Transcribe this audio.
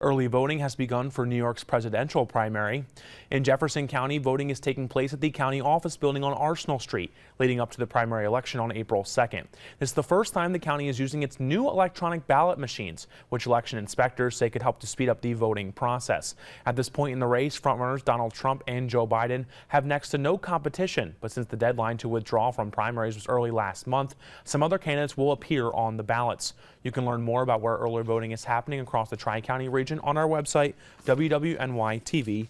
Early voting has begun for New York's presidential primary. In Jefferson County, voting is taking place at the county office building on Arsenal Street, leading up to the primary election on April 2nd. This is the first time the county is using its new electronic ballot machines, which election inspectors say could help to speed up the voting process. At this point in the race, frontrunners Donald Trump and Joe Biden have next to no competition, but since the deadline to withdraw from primaries was early last month, some other candidates will appear on the ballots. You can learn more about where early voting is happening across the Tri-County region on our website, wwnytv.com.